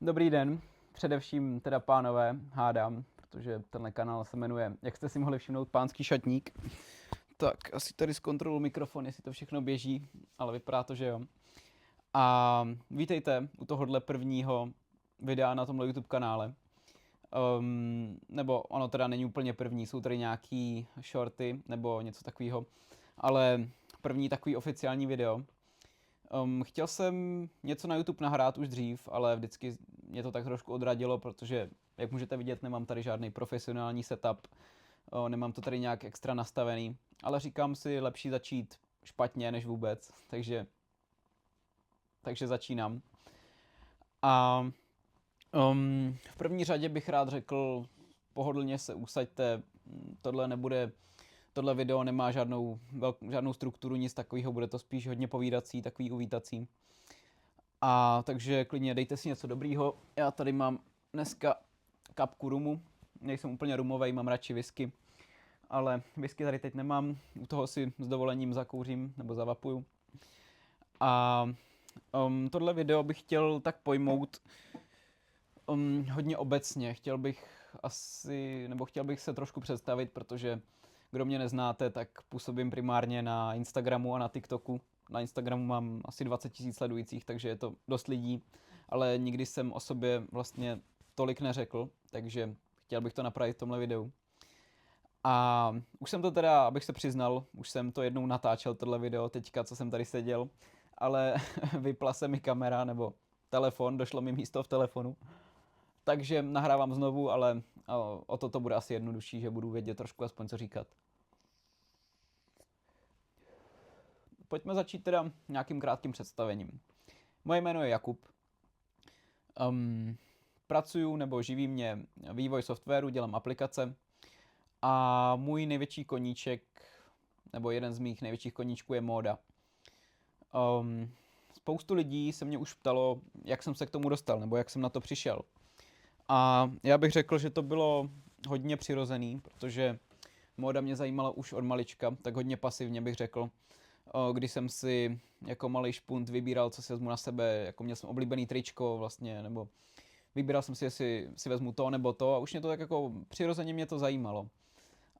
Dobrý den, především teda pánové, hádám, protože tenhle kanál se jmenuje, jak jste si mohli všimnout, Pánský šatník. Tak, asi tady zkontroluji mikrofon, jestli to všechno běží, ale vypadá to, že jo. A vítejte u tohohle prvního videa na tomhle YouTube kanále. Nebo ono teda není úplně první, jsou tady nějaký shorty nebo něco takového, ale první takový oficiální video. Chtěl jsem něco na YouTube nahrát už dřív, ale vždycky mě to tak trošku odradilo, protože, jak můžete vidět, nemám tady žádný profesionální setup, nemám to tady nějak extra nastavený, ale říkám si, lepší začít špatně než vůbec, takže začínám. A v první řadě bych rád řekl, pohodlně se usaďte, tohle video nemá žádnou strukturu, nic takového, bude to spíš hodně povídací, takový uvítací. A takže klidně dejte si něco dobrýho. Já tady mám dneska kapku rumu. Nejsem úplně rumovej, mám radši whisky. Ale whisky tady teď nemám. U toho si s dovolením zakouřím nebo zavapuju. A tohle video bych chtěl tak pojmout hodně obecně. Chtěl bych se trošku představit, protože kdo mě neznáte, tak působím primárně na Instagramu a na TikToku. Na Instagramu mám asi 20 000 sledujících, takže je to dost lidí, ale nikdy jsem o sobě vlastně tolik neřekl, takže chtěl bych to napravit v tomhle videu. A už jsem to teda, abych se přiznal, už jsem to jednou natáčel, tohle video, teďka, co jsem tady seděl, ale vypla se mi kamera nebo telefon, došlo mi místo v telefonu. Takže nahrávám znovu, ale o to bude asi jednodušší, že budu vědět trošku aspoň co říkat. Pojďme začít teda nějakým krátkým představením. Moje jméno je Jakub. Pracuju nebo živí mě vývoj softwaru, dělám aplikace a můj největší koníček, nebo jeden z mých největších koníčků je móda. Spoustu lidí se mě už ptalo, jak jsem se k tomu dostal, nebo jak jsem na to přišel. A já bych řekl, že to bylo hodně přirozený, protože móda mě zajímala už od malička, tak hodně pasivně bych řekl. Když jsem si jako malý špunt vybíral, co si vezmu na sebe, jako měl jsem oblíbený tričko vlastně, nebo vybíral jsem si, jestli si vezmu to nebo to a už mě to tak jako přirozeně mě to zajímalo.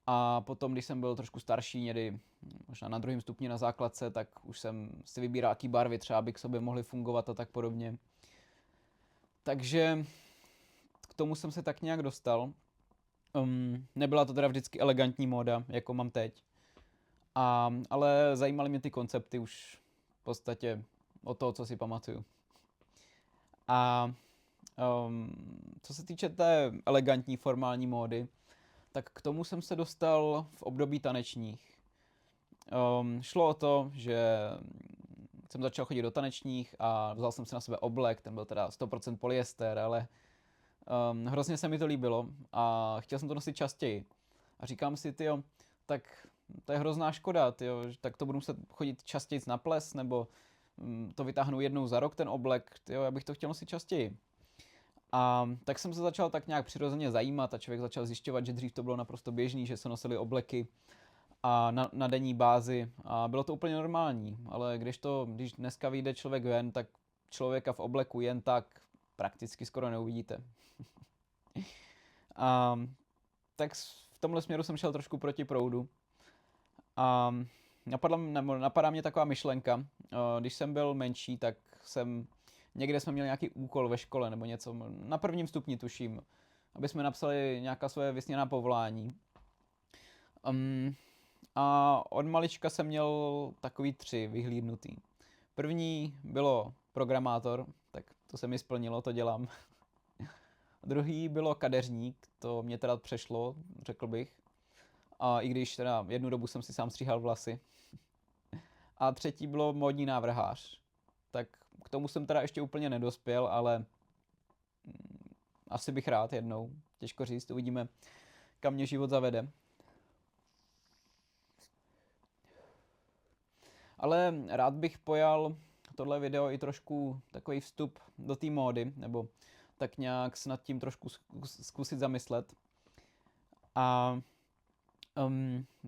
A potom, když jsem byl trošku starší, někdy možná na druhém stupni na základce, tak už jsem si vybíral jaký barvy třeba, aby k sobě mohly fungovat a tak podobně. Takže k tomu jsem se tak nějak dostal. Nebyla to teda vždycky elegantní móda, jako mám teď. Ale zajímaly mě ty koncepty už v podstatě od toho, co si pamatuju. A co se týče té elegantní formální módy, tak k tomu jsem se dostal v období tanečních. Šlo o to, že jsem začal chodit do tanečních a vzal jsem si na sebe oblek, ten byl teda 100% polyester, ale hrozně se mi to líbilo a chtěl jsem to nosit častěji. A říkám si, tyjo, tak to je hrozná škoda, tyjo, tak to budu muset chodit častěji na ples, nebo to vytáhnu jednou za rok ten oblek, tyjo, já bych to chtěl nosit častěji. A tak jsem se začal tak nějak přirozeně zajímat a člověk začal zjišťovat, že dřív to bylo naprosto běžný, že se nosily obleky a na denní bázi a bylo to úplně normální, ale když dneska vyjde člověk ven, tak člověka v obleku jen tak prakticky skoro neuvidíte. A tak v tomhle směru jsem šel trošku proti proudu. A napadá mě taková myšlenka. Když jsem byl menší, tak někde jsme měli nějaký úkol ve škole nebo něco, na prvním stupni tuším, aby jsme napsali nějaká svoje vysněná povolání. A od malička jsem měl takový 3 vyhlídnutý. První bylo programátor, tak to se mi splnilo, to dělám. Druhý bylo kadeřník, to mě teda přešlo, řekl bych. A i když teda jednu dobu jsem si sám stříhal vlasy. A třetí bylo módní návrhář. Tak k tomu jsem teda ještě úplně nedospěl, ale asi bych rád jednou. Těžko říct, uvidíme, kam mě život zavede. Ale rád bych pojal tohle video i trošku takový vstup do té módy, nebo tak nějak se nad tím trošku zkusit zamyslet. A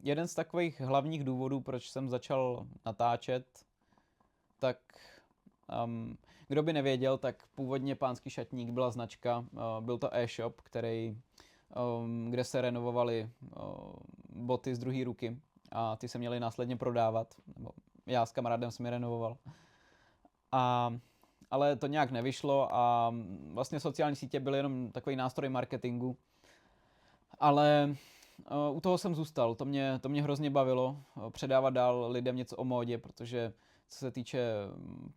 jeden z takových hlavních důvodů, proč jsem začal natáčet, tak Kdo by nevěděl, tak původně Pánský šatník byla značka, byl to e-shop, kde se renovovaly boty z druhé ruky a ty se měly následně prodávat, nebo já s kamarádem jsem je renovoval. Ale to nějak nevyšlo a vlastně sociální sítě byly jenom takový nástroj marketingu. Ale u toho jsem zůstal, to mě hrozně bavilo, předávat dál lidem něco o módě, protože co se týče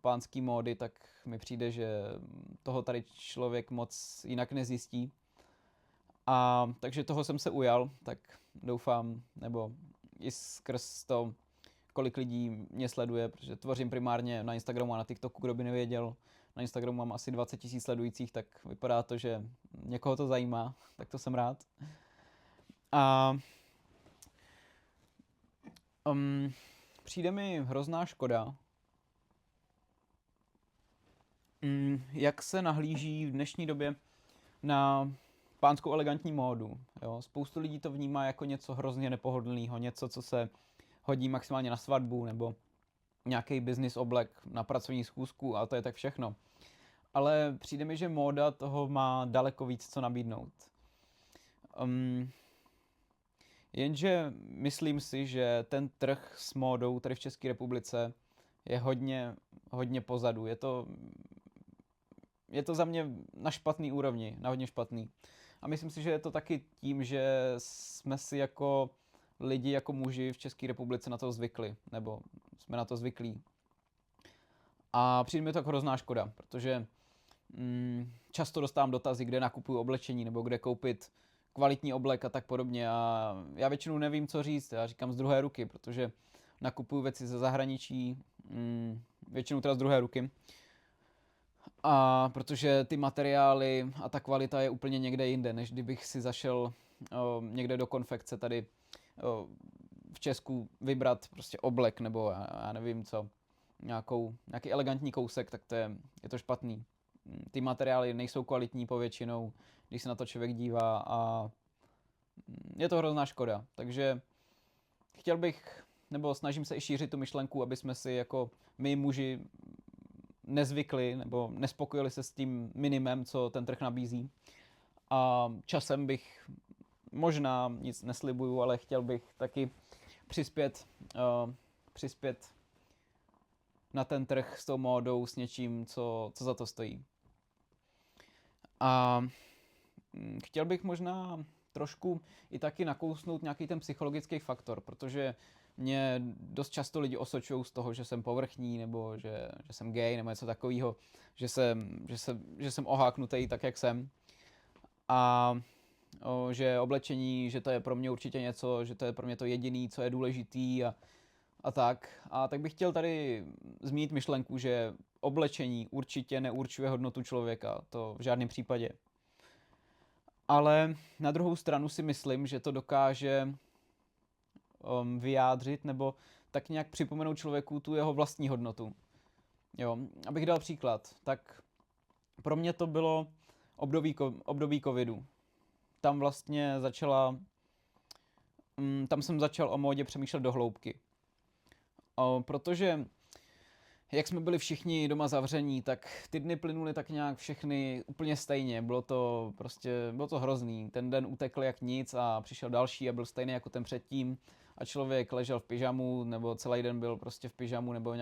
pánský módy, tak mi přijde, že toho tady člověk moc jinak nezjistí. A takže toho jsem se ujal, tak doufám, nebo i skrz to, kolik lidí mě sleduje, protože tvořím primárně na Instagramu a na TikToku, kdo by nevěděl. Na Instagramu mám asi 20 000 sledujících, tak vypadá to, že někoho to zajímá, tak to jsem rád. A přijde mi hrozná škoda, jak se nahlíží v dnešní době na pánskou elegantní módu. Jo? Spoustu lidí to vnímá jako něco hrozně nepohodlného, něco, co se hodí maximálně na svatbu nebo nějaký business oblek na pracovní schůzku a to je tak všechno. Ale přijde mi, že móda toho má daleko víc co nabídnout. Jenže myslím si, že ten trh s módou tady v České republice je hodně pozadu. Je to za mě na špatný úrovni, na hodně špatný. A myslím si, že je to taky tím, že jsme si jako lidi, jako muži v České republice na to zvykli, nebo jsme na to zvyklí. A přijde mi to jako hrozná škoda, protože často dostávám dotazy, kde nakupuju oblečení, nebo kde koupit kvalitní oblek a tak podobně. A já většinou nevím, co říct, já říkám z druhé ruky, protože nakupuju věci ze zahraničí, většinou teda z druhé ruky. A protože ty materiály a ta kvalita je úplně někde jinde, než kdybych si zašel někde do konfekce tady v Česku vybrat prostě oblek nebo já nevím co, nějaký elegantní kousek, tak je to špatný. Ty materiály nejsou kvalitní povětšinou, když se na to člověk dívá a je to hrozná škoda. Takže chtěl bych, nebo snažím se i šířit tu myšlenku, aby jsme si jako my muži nezvykli nebo nespokojili se s tím minimem, co ten trh nabízí. A časem bych, možná nic neslibuju, ale chtěl bych taky přispět na ten trh s tou módou, s něčím, co za to stojí. A chtěl bych možná trošku i taky nakousnout nějaký ten psychologický faktor, protože mě dost často lidi osočují z toho, že jsem povrchní, nebo že jsem gay, nebo něco takového, že jsem oháknutý tak, jak jsem. A že oblečení, že to je pro mě určitě něco, že to je pro mě to jediný, co je důležitý a tak. A tak bych chtěl tady zmínit myšlenku, že oblečení určitě neurčuje hodnotu člověka, to v žádném případě. Ale na druhou stranu si myslím, že to dokáže vyjádřit nebo tak nějak připomenout člověku tu jeho vlastní hodnotu. Jo, abych dal příklad, tak pro mě to bylo období covidu. Tam vlastně tam jsem začal o módě přemýšlet do hloubky. Protože jak jsme byli všichni doma zavření, tak ty dny plynuly tak nějak všechny úplně stejně. Bylo to hrozný. Ten den utekl jak nic a přišel další a byl stejný jako ten předtím. A člověk ležel v pyžamu, nebo celý den byl prostě v pyžamu nebo v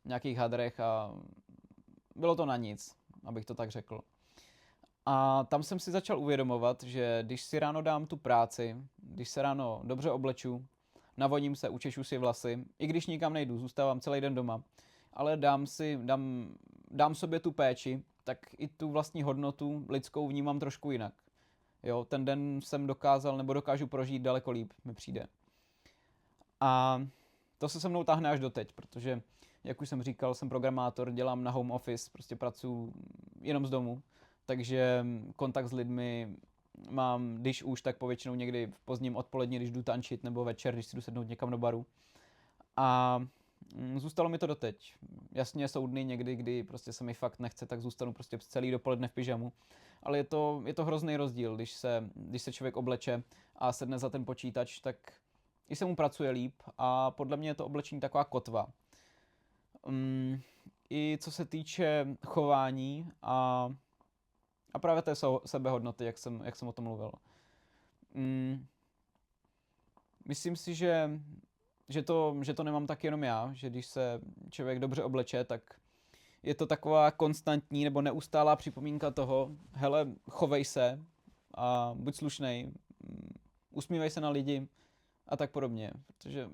nějakých hadrech a bylo to na nic, abych to tak řekl. A tam jsem si začal uvědomovat, že když si ráno dám tu práci, když se ráno dobře obleču, navoním se, učešu si vlasy, i když nikam nejdu, zůstávám celý den doma, ale dám sobě tu péči, tak i tu vlastní hodnotu lidskou vnímám trošku jinak. Jo, ten den jsem dokázal nebo dokážu prožít daleko líp, mi přijde. A to se mnou táhne až doteď, protože, jak už jsem říkal, jsem programátor, dělám na home office, prostě pracuji jenom z domu, takže kontakt s lidmi mám, když už, tak povětšinou někdy v pozdním odpolední, když jdu tančit, nebo večer, když si jdu sednout někam do baru. A zůstalo mi to doteď. Jasně jsou dny někdy, kdy prostě se mi fakt nechce, tak zůstanu prostě celý dopoledne v pyžamu. Ale je to hrozný rozdíl, když se člověk obleče a sedne za ten počítač, tak i se mu pracuje líp a podle mě je to oblečení taková kotva. i co se týče chování a právě té sebehodnoty, jak jsem o tom mluvil. Myslím si, že to nemám tak jenom já, že když se člověk dobře obleče, tak je to taková konstantní nebo neustálá připomínka toho, hele, chovej se a buď slušnej, usmívej se na lidi a tak podobně, protože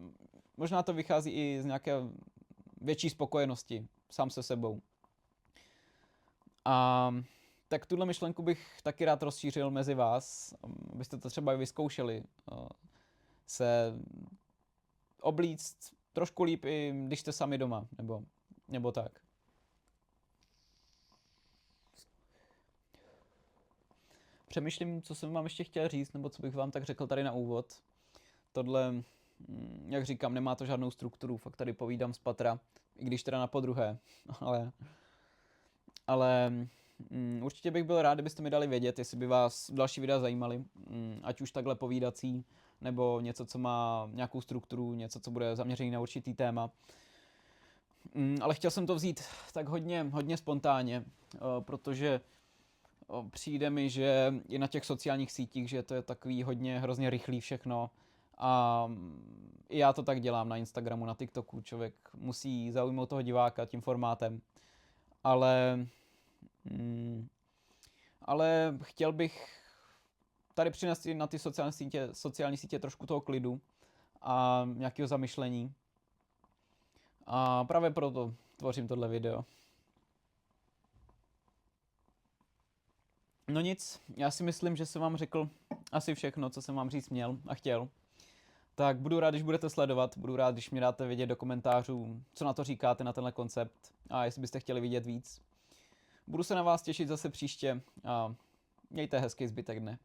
možná to vychází i z nějaké větší spokojenosti sám se sebou. A tak tuhle myšlenku bych taky rád rozšířil mezi vás, abyste to třeba vyzkoušeli. Se oblíct trošku líp, i když jste sami doma, nebo tak. Přemýšlím, co jsem vám ještě chtěl říct, nebo co bych vám tak řekl tady na úvod. Tohle, jak říkám, nemá to žádnou strukturu, fakt tady povídám z patra, i když teda na podruhé, ale určitě bych byl rád, kdybyste mi dali vědět, jestli by vás další videa zajímaly, ať už takhle povídací, nebo něco, co má nějakou strukturu, něco, co bude zaměřený na určitý téma. Ale chtěl jsem to vzít tak hodně spontánně, protože přijde mi, že i na těch sociálních sítích, že to je takový hrozně rychlý všechno. A i já to tak dělám na Instagramu, na TikToku. Člověk musí zaujmout toho diváka tím formátem. Ale chtěl bych tady přinést i na ty sociální sítě trošku toho klidu a nějakého zamyšlení. A právě proto tvořím tohle video. No nic, já si myslím, že jsem vám řekl asi všechno, co jsem vám říct měl a chtěl. Tak budu rád, když budete sledovat, budu rád, když mi dáte vědět do komentářů, co na to říkáte, na tenhle koncept a jestli byste chtěli vidět víc. Budu se na vás těšit zase příště a mějte hezký zbytek dne.